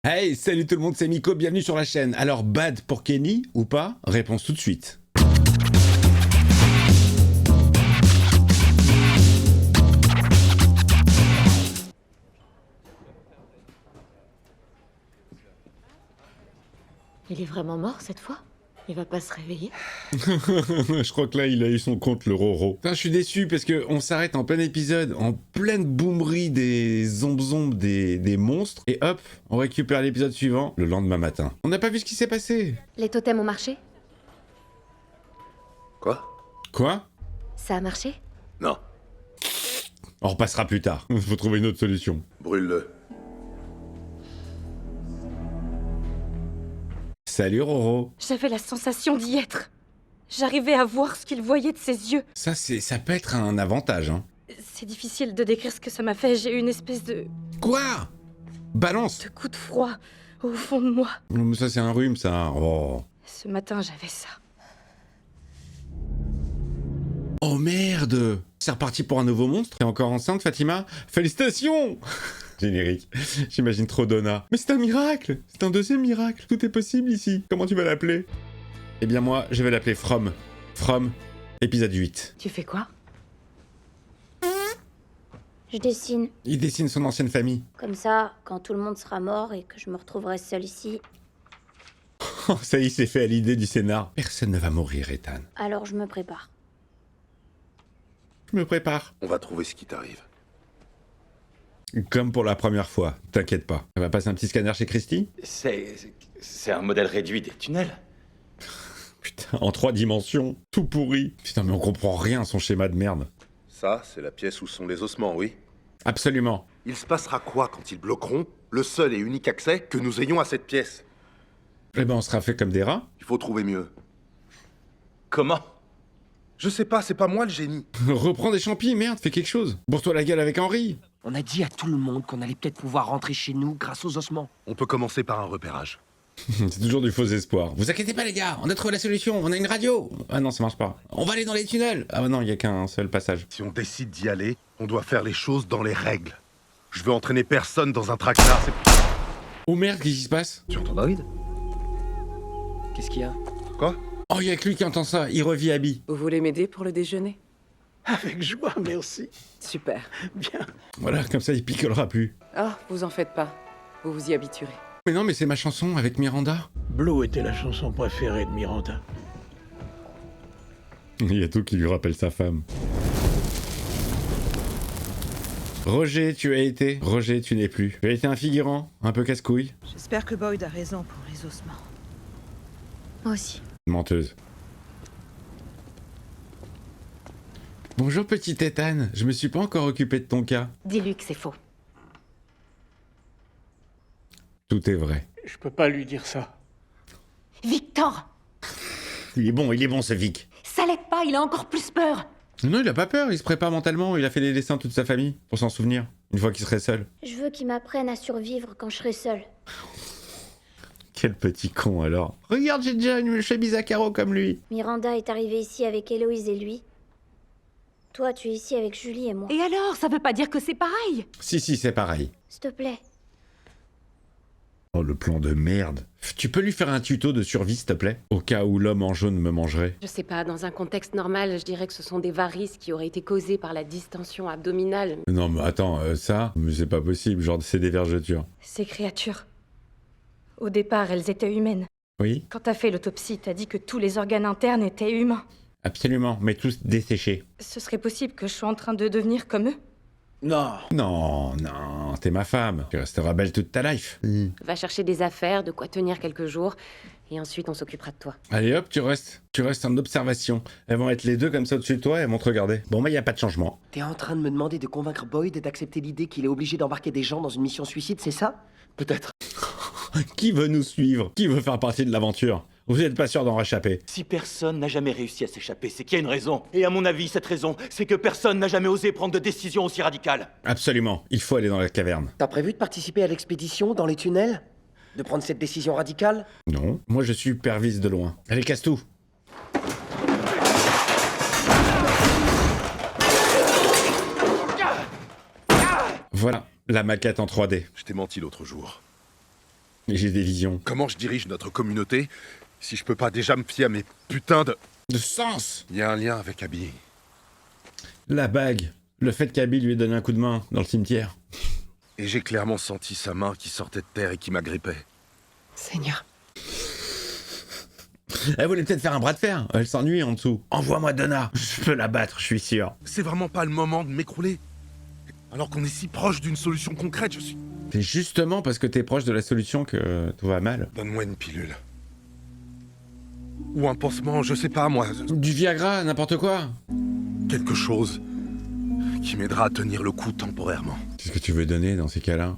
Hey, salut tout le monde, c'est Miko, bienvenue sur la chaîne. Alors, bad pour Kenny ou pas? Réponse tout de suite. Il est vraiment mort cette fois? Il va pas se réveiller? Je crois que là, il a eu son compte, le Roro. Enfin, je suis déçu parce qu'on s'arrête en plein épisode, en pleine boomerie des zombes des monstres. Et hop, on récupère l'épisode suivant le lendemain matin. On n'a pas vu ce qui s'est passé. Les totems ont marché? Quoi? Quoi? Ça a marché? Non. On repassera plus tard. Faut trouver une autre solution. Brûle-le. Salut Roro. J'avais la sensation d'y être. J'arrivais à voir ce qu'il voyait de ses yeux. Ça peut être un avantage, hein. C'est difficile de décrire ce que ça m'a fait. J'ai eu une espèce de Quoi? Balance. coup de froid au fond de moi. Mais ça, c'est un rhume, ça. Oh. Ce matin, j'avais ça. Oh merde! C'est reparti pour un nouveau monstre? T'es encore enceinte, Fatima? Félicitations! Générique. J'imagine trop Donna. Mais c'est un miracle! C'est un deuxième miracle! Tout est possible ici. Comment tu vas l'appeler? Eh bien moi, je vais l'appeler From. From, épisode 8. Tu fais quoi? Je dessine. Il dessine son ancienne famille. Comme ça, quand tout le monde sera mort et que je me retrouverai seule ici, Oh, ça y est, c'est fait à l'idée du scénar. Personne ne va mourir, Ethan. alors je me prépare. Je me prépare. On va trouver ce qui t'arrive. Comme pour la première fois, t'inquiète pas. Elle va passer un petit scanner chez Christy? C'est un modèle réduit des tunnels. Putain, en 3 dimensions, tout pourri. Putain, mais on comprend rien à son schéma de merde. Ça, c'est la pièce où sont les ossements, oui. Absolument. Il se passera quoi quand ils bloqueront le seul et unique accès que nous ayons à cette pièce? Eh ben, on sera fait comme des rats. Il faut trouver mieux. Comment? Je sais pas, c'est pas moi le génie. Reprends des champis, merde, fais quelque chose. Bourre-toi la gueule avec Henri. On a dit à tout le monde qu'on allait peut-être pouvoir rentrer chez nous grâce aux ossements. On peut commencer par un repérage. C'est toujours du faux espoir. Vous inquiétez pas les gars, on a trouvé la solution, on a une radio. Ah non, ça marche pas. On va aller dans les tunnels. Ah non, il y a qu'un seul passage. Si on décide d'y aller, on doit faire les choses dans les règles. Je veux entraîner personne dans un traquenard, c'est... Oh merde, qu'est-ce qui se passe? Tu entends Boyd? Qu'est-ce qu'il y a? Quoi? Oh, il y a que lui qui entend ça, il revit Abby. Vous voulez m'aider pour le déjeuner? Avec joie, merci. Super. Bien. Voilà, comme ça il picolera plus. Ah, vous en faites pas. Vous vous y habituerez. Mais non, mais c'est ma chanson avec Miranda. Blue était la chanson préférée de Miranda. Il y a tout qui lui rappelle sa femme. Roger, tu as été. Roger, tu n'es plus. Tu as été un figurant, un peu casse-couille. J'espère que Boyd a raison pour les ossements. Moi aussi. Menteuse. Bonjour petit Ethan, je me suis pas encore occupé de ton cas. Dis-lui que c'est faux. Tout est vrai. Je peux pas lui dire ça. Victor! Il est bon ce Vic. Ça l'aide pas, il a encore plus peur! Non, il a pas peur, il se prépare mentalement, il a fait des dessins de toute sa famille, pour s'en souvenir, une fois qu'il serait seul. Je veux qu'il m'apprenne à survivre quand je serai seule. Quel petit con alors. Regarde, j'ai déjà une chemise à carreaux comme lui. Miranda est arrivée ici avec Héloïse et lui. Toi, tu es ici avec Julie et moi. Et alors, ça veut pas dire que c'est pareil! Si, c'est pareil. S'il te plaît. Oh, le plan de merde. Tu peux lui faire un tuto de survie, s'il te plaît? Au cas où l'homme en jaune me mangerait. Je sais pas, dans un contexte normal, je dirais que ce sont des varices qui auraient été causées par la distension abdominale. Non, mais attends, ça, mais c'est pas possible, genre c'est des vergetures. Ces créatures. Au départ, elles étaient humaines. Oui? Quand t'as fait l'autopsie, t'as dit que tous les organes internes étaient humains. Absolument, mais tous desséchés. Ce serait possible que je sois en train de devenir comme eux? Non. Non, t'es ma femme. Tu resteras belle toute ta life. Va chercher des affaires, de quoi tenir quelques jours, et ensuite on s'occupera de toi. Allez hop, tu restes en observation. Elles vont être les deux comme ça au-dessus de toi et elles vont te regarder. Bon, bah y a pas de changement. T'es en train de me demander de convaincre Boyd d'accepter l'idée qu'il est obligé d'embarquer des gens dans une mission suicide, c'est ça? Peut-être. Qui veut nous suivre? Qui veut faire partie de l'aventure? Vous êtes pas sûr d'en réchapper? Si personne n'a jamais réussi à s'échapper, c'est qu'il y a une raison. Et à mon avis, cette raison, c'est que personne n'a jamais osé prendre de décision aussi radicale. Absolument, il faut aller dans la caverne. T'as prévu de participer à l'expédition dans les tunnels? De prendre cette décision radicale? Non, moi je supervise de loin. Allez, casse tout. Voilà, la maquette en 3D. Je t'ai menti l'autre jour. J'ai des visions. Comment je dirige notre communauté si je peux pas déjà me fier à mes putains de... De sens. Il y a un lien avec Abby. La bague. Le fait qu'Abby lui ait donné un coup de main dans le cimetière. Et j'ai clairement senti sa main qui sortait de terre et qui m'agrippait. Seigneur. Elle voulait peut-être faire un bras de fer. Elle s'ennuie en dessous. Envoie-moi Donna. Je peux la battre, je suis sûr. C'est vraiment pas le moment de m'écrouler. Alors qu'on est si proche d'une solution concrète, je suis... C'est justement parce que t'es proche de la solution que tout va mal. Donne-moi une pilule. Ou un pansement, je sais pas moi. Du Viagra, n'importe quoi. Quelque chose qui m'aidera à tenir le coup temporairement. Qu'est-ce que tu veux donner dans ces cas-là?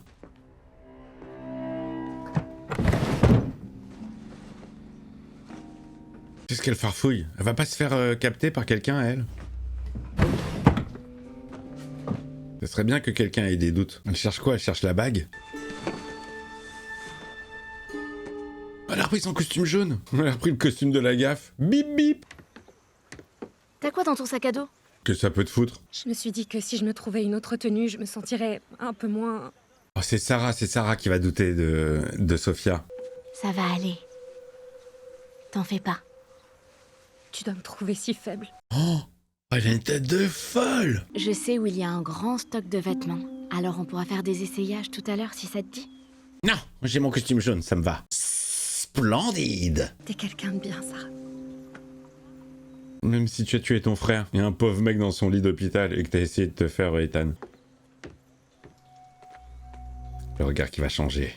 Qu'est-ce qu'elle farfouille? Elle va pas se faire capter par quelqu'un, elle? Ce serait bien que quelqu'un ait des doutes. Elle cherche quoi? Elle cherche la bague? Elle a repris son costume jaune. Elle a repris le costume de la gaffe. Bip bip. T'as quoi dans ton sac à dos? Que ça peut te foutre? Je me suis dit que si je me trouvais une autre tenue, je me sentirais un peu moins... Oh, c'est Sarah qui va douter de Sophia. Ça va aller. T'en fais pas. Tu dois me trouver si faible. Oh, elle a une tête de folle. Je sais où il y a un grand stock de vêtements. Alors on pourra faire des essayages tout à l'heure si ça te dit. Non, j'ai mon costume jaune, ça me va. Splendide. T'es quelqu'un de bien, Sarah. Même si tu as tué ton frère, il y a un pauvre mec dans son lit d'hôpital et que t'as essayé de te faire Ethan. Le regard qui va changer.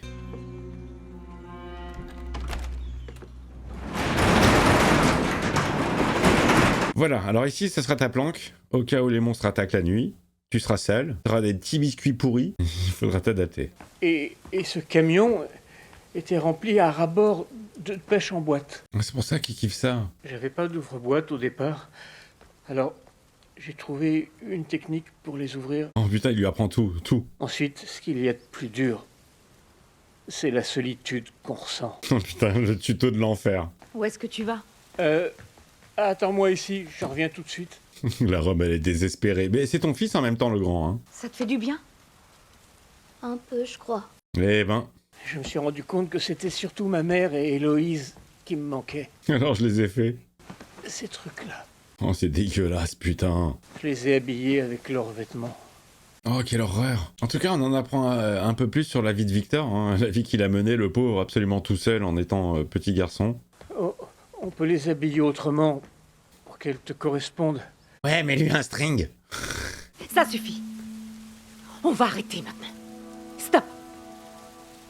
Voilà, alors ici, ça sera ta planque. Au cas où les monstres attaquent la nuit, tu seras seul, tu auras des petits biscuits pourris, il faudra t'adapter. Et ce camion était rempli à ras-bord de pêche en boîte. C'est pour ça qu'ils kiffent ça. J'avais pas d'ouvre-boîte au départ. Alors, j'ai trouvé une technique pour les ouvrir. Oh putain, il lui apprend tout. Ensuite, ce qu'il y a de plus dur, c'est la solitude qu'on ressent. Oh putain, le tuto de l'enfer. Où est-ce que tu vas? Attends-moi ici, je reviens tout de suite. La robe, elle est désespérée. Mais c'est ton fils en même temps, le grand, hein. Ça te fait du bien? Un peu, je crois. Eh ben, Je me suis rendu compte que c'était surtout ma mère et Héloïse qui me manquaient. alors je les ai fait. Ces trucs-là. Oh, c'est dégueulasse, putain. Je les ai habillés avec leurs vêtements. Oh, quelle horreur. En tout cas, on en apprend un peu plus sur la vie de Victor, hein, la vie qu'il a menée, le pauvre, absolument tout seul en étant petit garçon. Oh, on peut les habiller autrement pour qu'elles te correspondent. Ouais, mais lui, un string. Ça suffit. On va arrêter maintenant. Stop.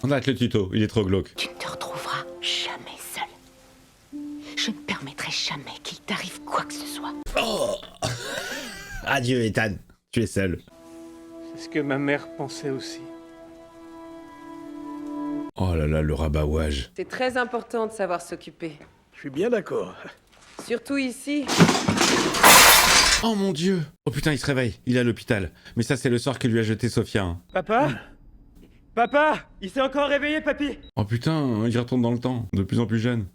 On arrête le tuto, il est trop glauque. Tu ne te retrouveras jamais seul. Je ne permettrai jamais qu'il t'arrive quoi que ce soit. Oh. Adieu, Ethan. Tu es seul. C'est ce que ma mère pensait aussi. Oh là là, le rabat-ouage. C'est très important de savoir s'occuper. Je suis bien d'accord. Surtout ici. Oh mon dieu. Oh putain, il se réveille. Il est à l'hôpital. Mais ça, c'est le sort que lui a jeté Sophia. Hein. Papa Papa Il s'est encore réveillé, papy. Oh putain, il retourne dans le temps. De plus en plus jeune.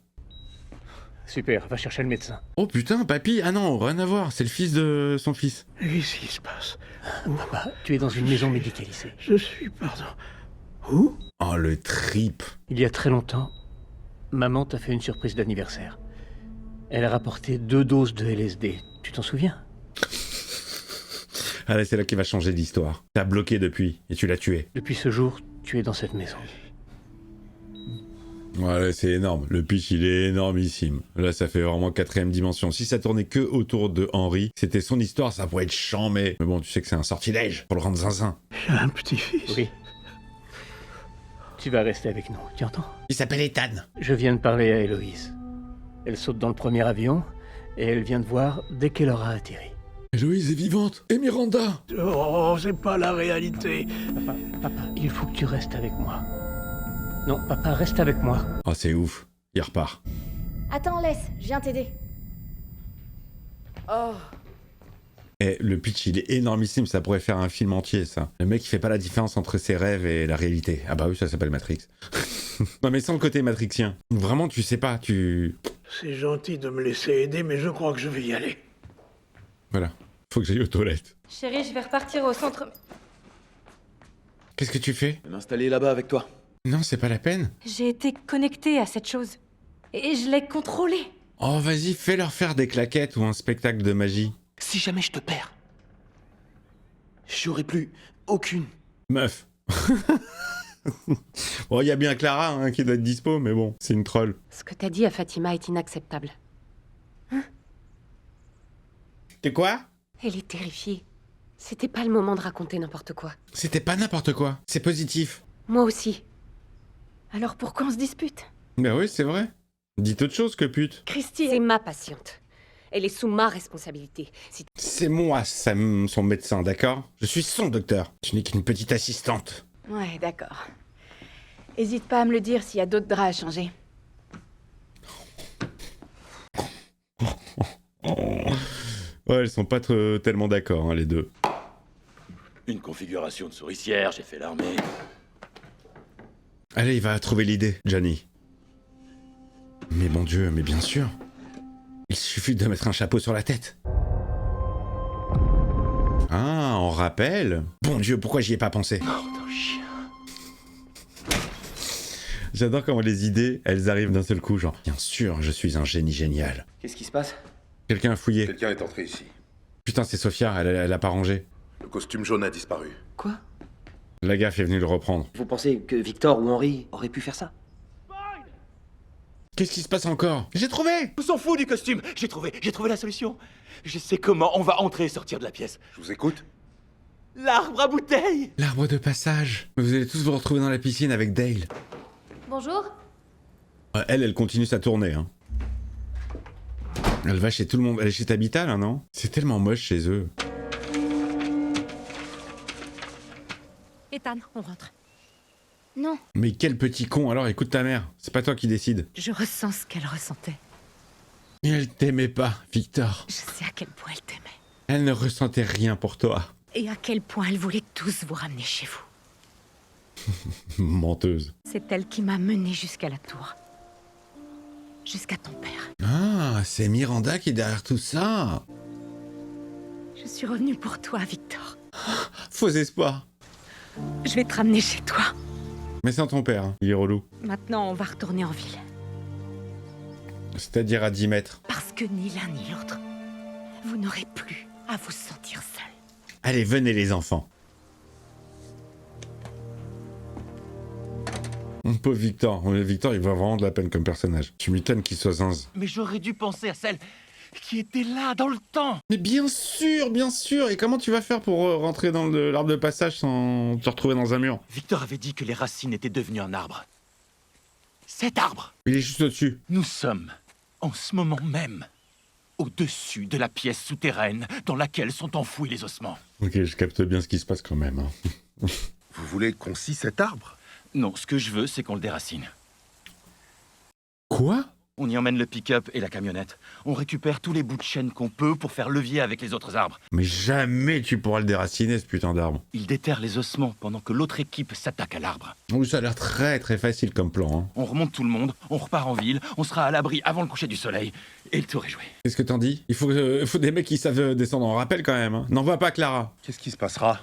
Super, va chercher le médecin. Oh putain, papy. Ah non, rien à voir. C'est le fils de son fils. Qu'est-ce qui se passe? Papa, tu es dans une maison médicalisée. Je suis, pardon. Où? Oh, le trip. Il y a très longtemps, maman t'a fait une surprise d'anniversaire. Elle a rapporté 2 doses de LSD. Tu t'en souviens? Allez, c'est là qu'il va changer l'histoire. T'as bloqué depuis, et tu l'as tué. Depuis ce jour, tu es dans cette maison. Ouais, c'est énorme. Le pitch, il est énormissime. Là, ça fait vraiment 4ème dimension. Si ça tournait que autour de Henry, c'était son histoire, ça pourrait être chambé. Mais bon, tu sais que c'est un sortilège pour le rendre zinzin. J'ai un petit-fils. Oui. Tu vas rester avec nous, tu entends? Il s'appelle Ethan. Je viens de parler à Héloïse. Elle saute dans le premier avion, et elle vient de voir dès qu'elle aura atterri. Héloïse est vivante. Et Miranda. Oh, c'est pas la réalité. Papa, il faut que tu restes avec moi. Non, papa, reste avec moi. Oh, c'est ouf. Il repart. Attends, laisse, je viens t'aider. Oh. Et le pitch, il est énormissime. Ça pourrait faire un film entier, ça. Le mec, il fait pas la différence entre ses rêves et la réalité. Ah bah oui, ça s'appelle Matrix. Non, mais sans le côté matrixien. Vraiment, tu sais pas, C'est gentil de me laisser aider, mais je crois que je vais y aller. Voilà. Faut que j'aille aux toilettes. Chérie, je vais repartir au centre... Qu'est-ce que tu fais? Je vais m'installer là-bas avec toi. Non, c'est pas la peine. J'ai été connectée à cette chose. Et je l'ai contrôlée. Oh, vas-y, fais-leur faire des claquettes ou un spectacle de magie. Si jamais je te perds, j'aurai plus aucune. Meuf. Bon, il y a bien Clara hein, qui doit être dispo, mais bon, c'est une troll. Ce que t'as dit à Fatima est inacceptable. T'es quoi? Elle est terrifiée. C'était pas le moment de raconter n'importe quoi. C'était pas n'importe quoi, c'est positif. Moi aussi. Alors pourquoi on se dispute? Ben oui, c'est vrai. Dites autre chose que pute. Christy C'est ma patiente. Elle est sous ma responsabilité. Si C'est moi, Sam, son médecin, d'accord? Je suis son docteur. Tu n'es qu'une petite assistante. Ouais, d'accord. Hésite pas à me le dire s'il y a d'autres draps à changer. Ouais, elles sont pas tellement d'accord, hein, les deux. Une configuration de souricière, j'ai fait l'armée. Allez, il va trouver l'idée, Johnny. Mais bon Dieu, mais bien sûr. Il suffit de mettre un chapeau sur la tête. Ah, on rappelle. Bon Dieu, pourquoi j'y ai pas pensé? Chien. J'adore comment les idées, elles arrivent d'un seul coup, genre. Bien sûr, je suis un génie génial. Qu'est-ce qui se passe? Quelqu'un a fouillé. Quelqu'un est entré ici. Putain, c'est Sophia, elle a pas rangé. Le costume jaune a disparu. Quoi? La gaffe est venue le reprendre. Vous pensez que Victor ou Henry auraient pu faire ça? Qu'est-ce qui se passe encore? J'ai trouvé! On s'en fout du costume. J'ai trouvé la solution. Je sais comment on va entrer et sortir de la pièce. Je vous écoute. L'arbre à bouteilles. L'arbre de passage. Vous allez tous vous retrouver dans la piscine avec Dale. Bonjour. Elle continue sa tournée, hein. Elle va chez tout le monde. Elle est chez Tabitha, là, non? C'est tellement moche chez eux. Ethan, on rentre. Non. Mais quel petit con, alors écoute ta mère. C'est pas toi qui décide. Je ressens ce qu'elle ressentait. Et elle t'aimait pas, Victor. Je sais à quel point elle t'aimait. Elle ne ressentait rien pour toi. Et à quel point elle voulait tous vous ramener chez vous. Menteuse. C'est elle qui m'a menée jusqu'à la tour. Jusqu'à ton père. Ah, c'est Miranda qui est derrière tout ça. Je suis revenue pour toi, Victor. Faux espoir. Je vais te ramener chez toi. Mais sans ton père, hein. Il est relou. Maintenant, on va retourner en ville. C'est-à-dire à 10 mètres. Parce que ni l'un ni l'autre, vous n'aurez plus à vous sentir seul. Allez, venez les enfants. Mon pauvre Victor. Victor, il va vraiment de la peine comme personnage. Tu m'étonnes qu'il soit zinze. Mais j'aurais dû penser à celle qui était là dans le temps. Mais bien sûr, bien sûr. Et comment tu vas faire pour rentrer dans l'arbre de passage sans te retrouver dans un mur? Victor avait dit que les racines étaient devenues un arbre. Cet arbre, Il est juste au-dessus. nous sommes, en ce moment même, au-dessus de la pièce souterraine dans laquelle sont enfouis les ossements. Ok, je capte bien ce qui se passe quand même. Hein. Vous voulez qu'on scie cet arbre? Non, ce que je veux, c'est qu'on le déracine. Quoi? On y emmène le pick-up et la camionnette. On récupère tous les bouts de chaîne qu'on peut pour faire levier avec les autres arbres. Mais jamais tu pourras le déraciner, ce putain d'arbre. Il déterre les ossements pendant que l'autre équipe s'attaque à l'arbre. Oui, ça a l'air très très facile comme plan. Hein. On remonte tout le monde, on repart en ville, on sera à l'abri avant le coucher du soleil. Et le tour est joué. Qu'est-ce que t'en dis? Il faut des mecs qui savent descendre en rappel quand même. Hein. N'envoie pas Clara. Qu'est-ce qui se passera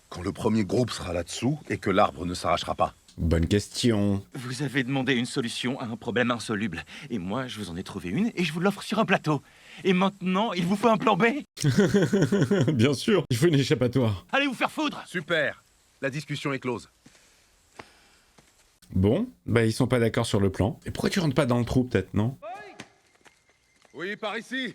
quand le premier groupe sera là-dessous et que l'arbre ne s'arrachera pas? Bonne question. Vous avez demandé une solution à un problème insoluble. Et moi, je vous en ai trouvé une et je vous l'offre sur un plateau. Et maintenant, il vous faut un plan B? Bien sûr, il faut une échappatoire. Allez vous faire foudre! Super. La discussion est close. Bon, bah ils sont pas d'accord sur le plan. Et pourquoi tu rentres pas dans le trou peut-être, non? Oui, par ici.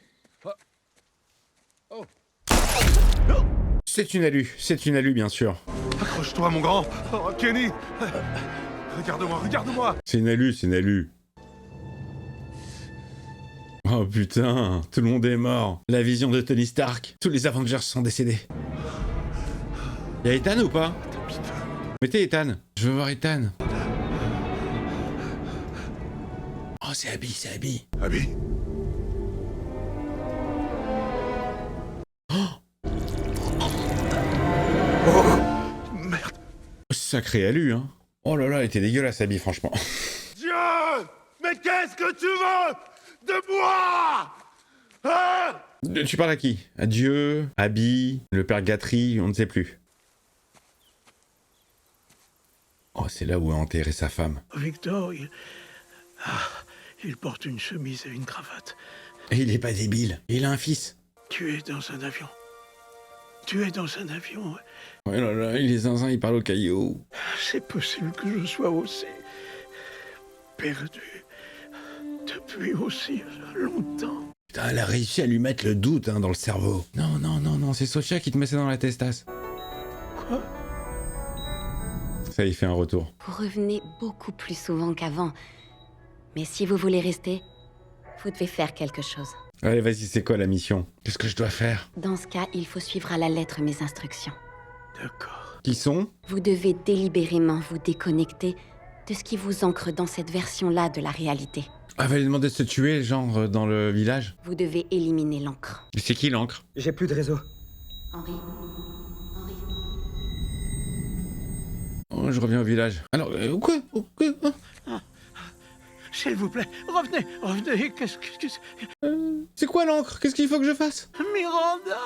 C'est une alu bien sûr. Accroche-toi, mon grand. Oh, Kenny. Regarde-moi, regarde-moi. C'est une alu. Oh putain, tout le monde est mort. La vision de Tony Stark. Tous les Avengers sont décédés. Y'a Ethan ou pas? Mettez Ethan. Je veux voir Ethan. Oh, c'est Abby. Abby. Sacré alu, hein. Oh là là, elle était dégueulasse, Abby, franchement. Dieu! Mais qu'est-ce que tu veux de moi? Hein? Tu parles à qui? À Dieu, Abby, le père Gatry, on ne sait plus. Oh, c'est là où a enterré sa femme. Victor, il porte une chemise et une cravate. Et il est pas débile. Il a un fils. Tu es dans un avion. Tu es dans un avion. Ouais, là, là, il est zinzin, il parle au caillou. C'est possible que je sois aussi perdu depuis aussi longtemps. Putain, elle a réussi à lui mettre le doute dans le cerveau. Non, non, non, non, c'est Sofia qui te met ça dans la testasse. Quoi? Ça y fait un retour. Vous revenez beaucoup plus souvent qu'avant. Mais si vous voulez rester, vous devez faire quelque chose. Allez, vas-y, c'est quoi la mission? Qu'est-ce que je dois faire? Dans ce cas, il faut suivre à la lettre mes instructions. D'accord. Qui sont? Vous devez délibérément vous déconnecter de ce qui vous ancre dans cette version-là de la réalité. Ah, va lui demander de se tuer, genre, dans le village? Vous devez éliminer l'encre. C'est qui l'encre? J'ai plus de réseau. Henri. Oh, je reviens au village. Alors, quoi? S'il vous plaît, revenez, revenez. C'est quoi l'encre? Qu'est-ce qu'il faut que je fasse? Miranda,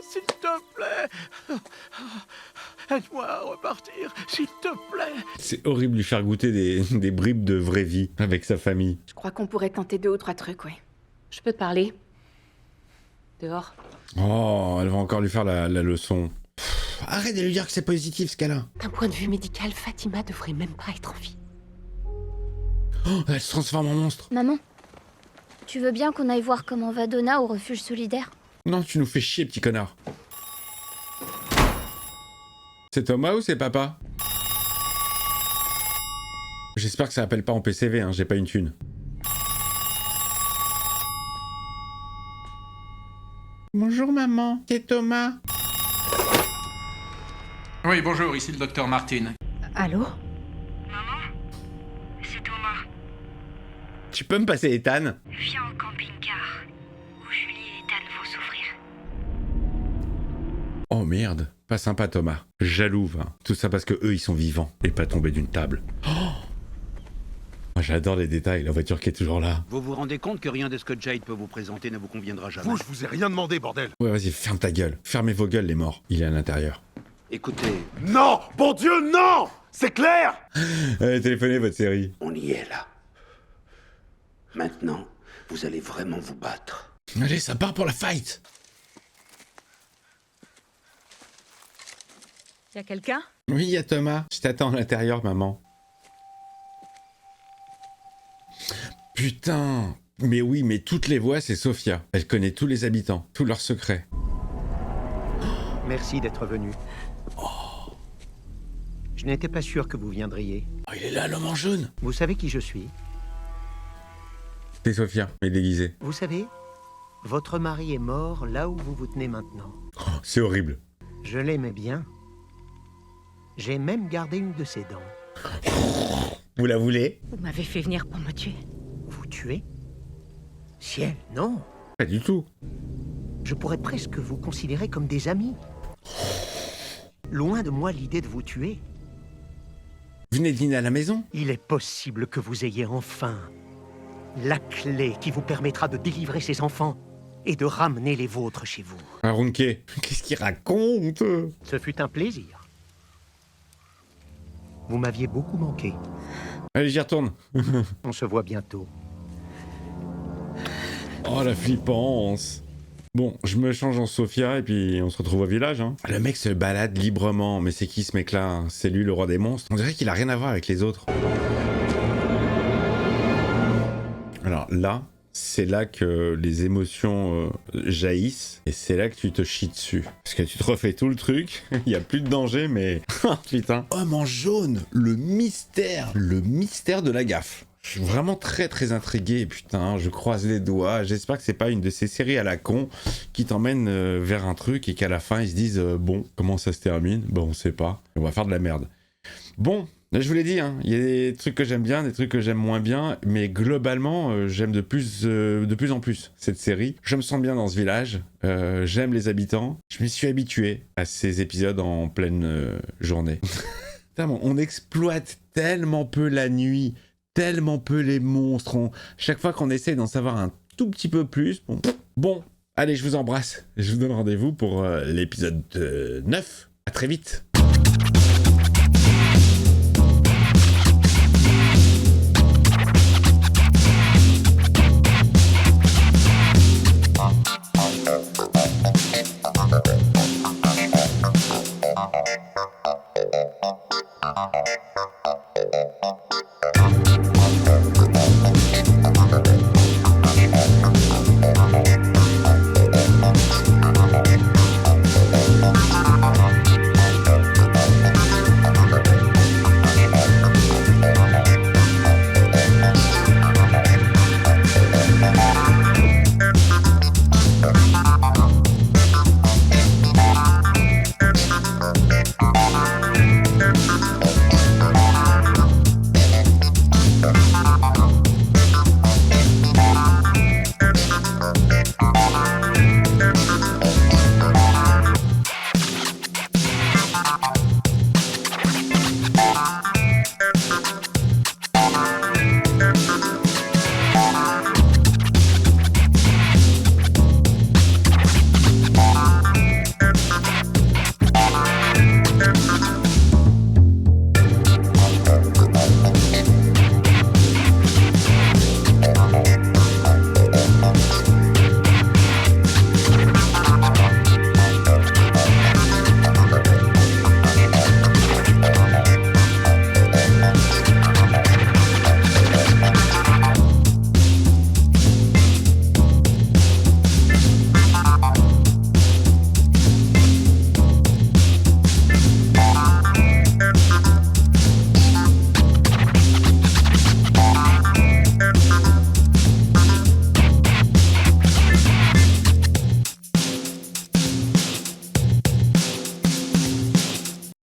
s'il te plaît. Aide-moi à repartir, s'il te plaît. C'est horrible de lui faire goûter des bribes de vraie vie avec sa famille. Je crois qu'on pourrait tenter 2 ou 3 trucs, ouais. Je peux te parler? Dehors. Oh, elle va encore lui faire la leçon. Pff, arrête de lui dire que c'est positif ce cas-là. D'un point de vue médical, Fatima devrait même pas être en vie. Oh, elle se transforme en monstre. Maman, tu veux bien qu'on aille voir comment va Donna au refuge solidaire? Non, tu nous fais chier, petit connard. C'est Thomas ou c'est papa? J'espère que ça appelle pas en PCV, j'ai pas une thune. Bonjour maman, c'est Thomas. Oui, bonjour, ici le docteur Martin. Allô? Tu peux me passer Ethan? Viens au camping-car, où Julie et Ethan vont souffrir. Oh merde, pas sympa Thomas. Jaloux, hein. Tout ça parce que eux ils sont vivants et pas tombés d'une table. Oh, moi, j'adore les détails, la voiture qui est toujours là. Vous vous rendez compte que rien de ce que Jade peut vous présenter ne vous conviendra jamais? Vous, je vous ai rien demandé, bordel. Ouais, vas-y, ferme ta gueule. Fermez vos gueules les morts. Il est à l'intérieur. Écoutez... Non! Bon Dieu, non! C'est clair! Allez, téléphonez votre série. On y est là. Maintenant, vous allez vraiment vous battre. Allez, ça part pour la fight. Y'a quelqu'un? Oui, y a Thomas. Je t'attends à l'intérieur, maman. Putain. Mais oui, mais toutes les voix, c'est Sofia. Elle connaît tous les habitants, tous leurs secrets. Merci d'être venu. Je n'étais pas sûr que vous viendriez. Oh, il est là, l'homme en jaune. Vous savez qui je suis? C'est Sofia, mais déguisée. Vous savez, votre mari est mort là où vous vous tenez maintenant. Oh, c'est horrible. Je l'aimais bien. J'ai même gardé une de ses dents. Vous la voulez? Vous m'avez fait venir pour me tuer. Vous tuer? Ciel, non. Pas du tout. Je pourrais presque vous considérer comme des amis. Loin de moi l'idée de vous tuer. Venez dîner à la maison? Il est possible que vous ayez enfin la clé qui vous permettra de délivrer ces enfants et de ramener les vôtres chez vous. Arunke, qu'est-ce qu'il raconte? Ce fut un plaisir. Vous m'aviez beaucoup manqué. Allez, j'y retourne. On se voit bientôt. Oh, la flippance. Bon, je me change en Sofia et puis on se retrouve au village. Le mec se balade librement, mais c'est qui ce mec-là? C'est lui le roi des monstres? On dirait qu'il a rien à voir avec les autres. Alors là, c'est là que les émotions jaillissent et c'est là que tu te chies dessus. Parce que tu te refais tout le truc, il n'y a plus de danger, mais... Putain. Homme en jaune, le mystère de la gaffe. Je suis vraiment très très intrigué, putain, je croise les doigts, j'espère que c'est pas une de ces séries à la con qui t'emmène vers un truc et qu'à la fin ils se disent bon, comment ça se termine? Bon, on sait pas, on va faire de la merde. Bon, là je vous l'ai dit, il y a des trucs que j'aime bien, des trucs que j'aime moins bien, mais globalement j'aime de plus en plus cette série. Je me sens bien dans ce village, j'aime les habitants, je me suis habitué à ces épisodes en pleine journée. Putain, on exploite tellement peu la nuit, tellement peu les monstres. Chaque fois qu'on essaie d'en savoir un tout petit peu plus, bon, allez, je vous embrasse. Je vous donne rendez-vous pour l'épisode 9. À très vite. Ciao.